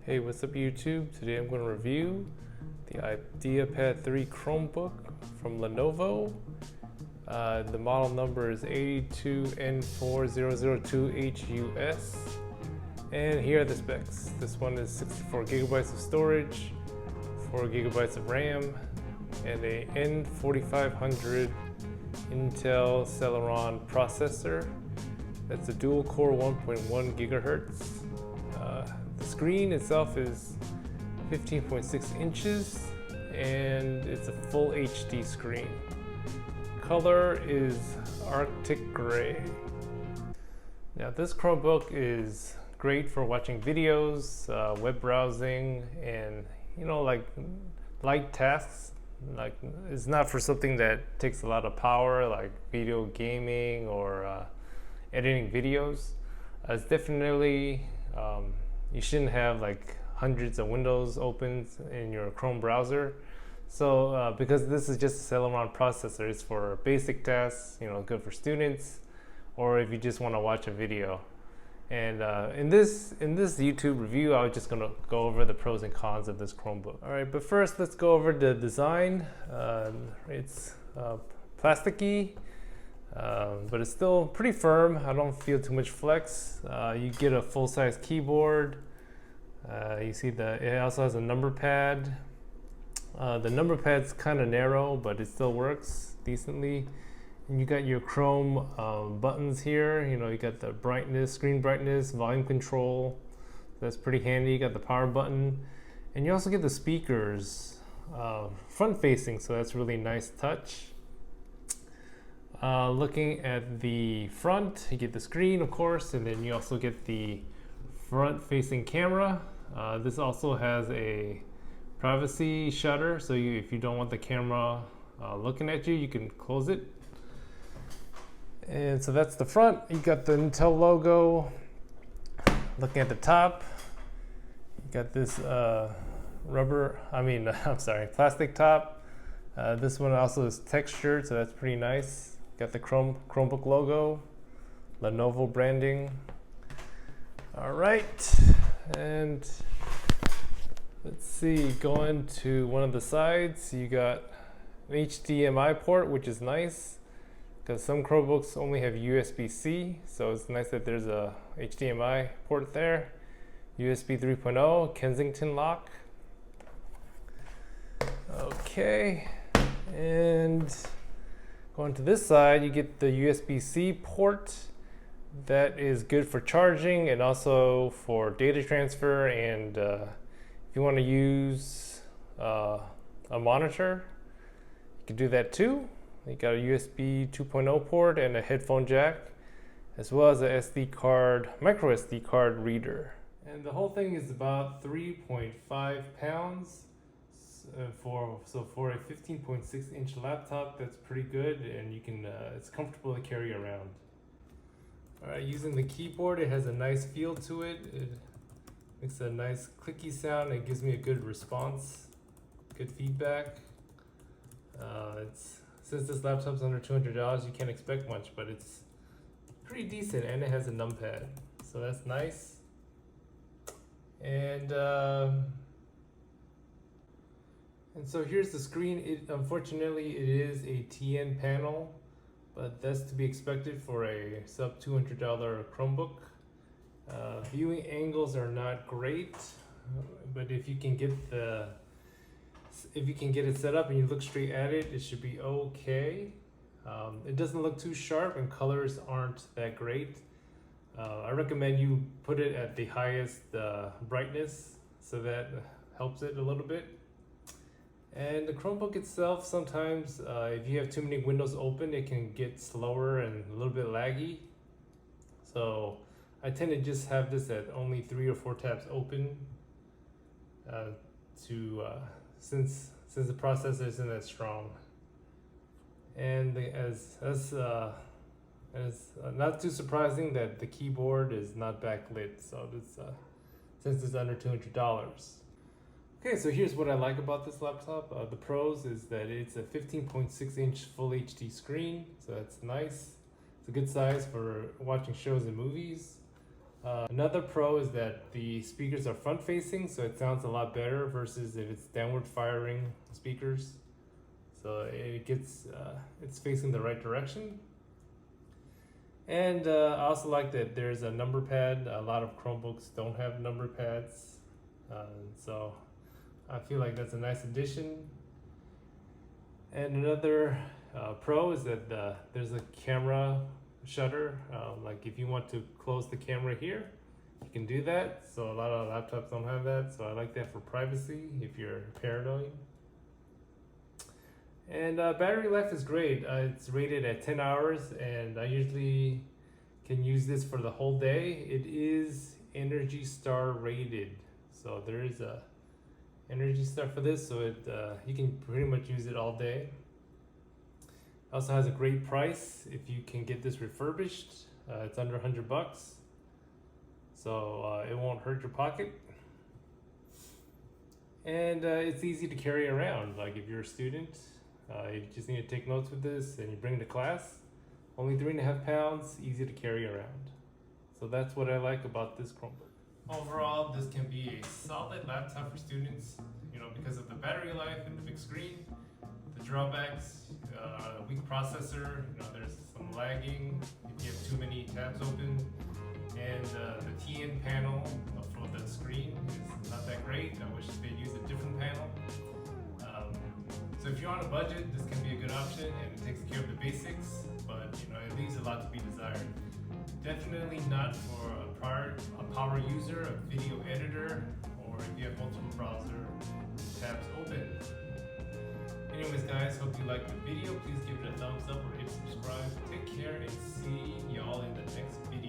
Hey, what's up YouTube? Today I'm going to review the IdeaPad 3 Chromebook from Lenovo. The model number is 82N4002HUS. And here are the specs. This one is 64 gigabytes of storage, 4 gigabytes of RAM, and a N4500 Intel Celeron processor. That's a dual core 1.1 gigahertz. The screen itself is 15.6 inches and it's a full HD screen. Color is Arctic Gray. Now this Chromebook is great for watching videos, web browsing, and like light tasks. Like it's not for something that takes a lot of power, like video gaming or editing videos. It's definitely you shouldn't have like hundreds of windows open in your Chrome browser. So because this is just a Celeron processor, it's for basic tasks, good for students, or if you just want to watch a video. And in this YouTube review, I was just gonna go over the pros and cons of this Chromebook. All right, but first let's go over the design. It's plasticky, but it's still pretty firm. I don't feel too much flex. You get a full-size keyboard. You see that it also has a number pad. The number pad's kind of narrow, but it still works decently. And you got your Chrome buttons here. You got the brightness, screen brightness, volume control. That's pretty handy. You got the power button, and you also get the speakers front-facing, so that's really nice touch. Looking at the front, you get the screen, of course, and then you also get the front-facing camera. This also has a privacy shutter, so if you don't want the camera looking at you, you can close it. And so that's the front. You got the Intel logo. Looking at the top, you got this plastic top. This one also is textured, so that's pretty nice. Got the Chromebook logo, Lenovo branding. All right, and let's see, going to one of the sides, you got an HDMI port, which is nice because some Chromebooks only have USB-C, so it's nice that there's a HDMI port there. USB 3.0, Kensington lock. Okay, and going to this side, you get the USB-C port. That is good for charging and also for data transfer, and if you want to use a monitor, you can do that too. You got a USB 2.0 port and a headphone jack, as well as a SD card, micro SD card reader. And the whole thing is about 3.5 pounds. For a 15.6 inch laptop, that's pretty good, and you can it's comfortable to carry around. All right, using the keyboard, it has a nice feel to it. It makes a nice clicky sound. It gives me a good response, good feedback. Since this laptop's under $200, you can't expect much, but it's pretty decent, and it has a numpad, so that's nice. And so here's the screen. Unfortunately, it is a TN panel, but that's to be expected for a sub $200 Chromebook. Viewing angles are not great, but if you can get it set up and you look straight at it, it should be okay. It doesn't look too sharp, and colors aren't that great. I recommend you put it at the highest brightness, so that helps it a little bit. And the Chromebook itself, sometimes if you have too many windows open, it can get slower and a little bit laggy. So I tend to just have this at only 3 or 4 tabs open since the processor isn't that strong. And as not too surprising that the keyboard is not backlit, so since it's under $200. Okay, so here's what I like about this laptop. The pros is that it's a 15.6 inch full HD screen, so that's nice. It's a good size for watching shows and movies. Another pro is that the speakers are front facing, so it sounds a lot better versus if it's downward firing speakers. So it gets, it's facing the right direction. And I also like that there's a number pad. A lot of Chromebooks don't have number pads. So I feel like that's a nice addition. And another pro is that there's a camera shutter. Like if you want to close the camera here, you can do that. So a lot of laptops don't have that. So I like that for privacy if you're paranoid. And battery life is great. It's rated at 10 hours, and I usually can use this for the whole day. It is Energy Star rated, so there is a Energy Star for this, so it you can pretty much use it all day. It also has a great price if you can get this refurbished. It's under $100, so it won't hurt your pocket. And it's easy to carry around. Like if you're a student, you just need to take notes with this and you bring it to class. Only 3.5 pounds, easy to carry around. So that's what I like about this Chromebook. Overall, this can be a solid laptop for students, you know, because of the battery life and the big screen. The drawbacks, weak processor, you know, there's some lagging if you have too many tabs open. And the TN panel for the screen is not that great. I wish they'd use a different panel. So if you're on a budget, this can be a good option, and it takes care of the basics, but you know, it leaves a lot to be desired. Definitely not for a power user, a video editor, or if you have multiple browser tabs open. Anyways guys, hope you liked the video. Please give it a thumbs up or hit subscribe. Take care and see y'all in the next video.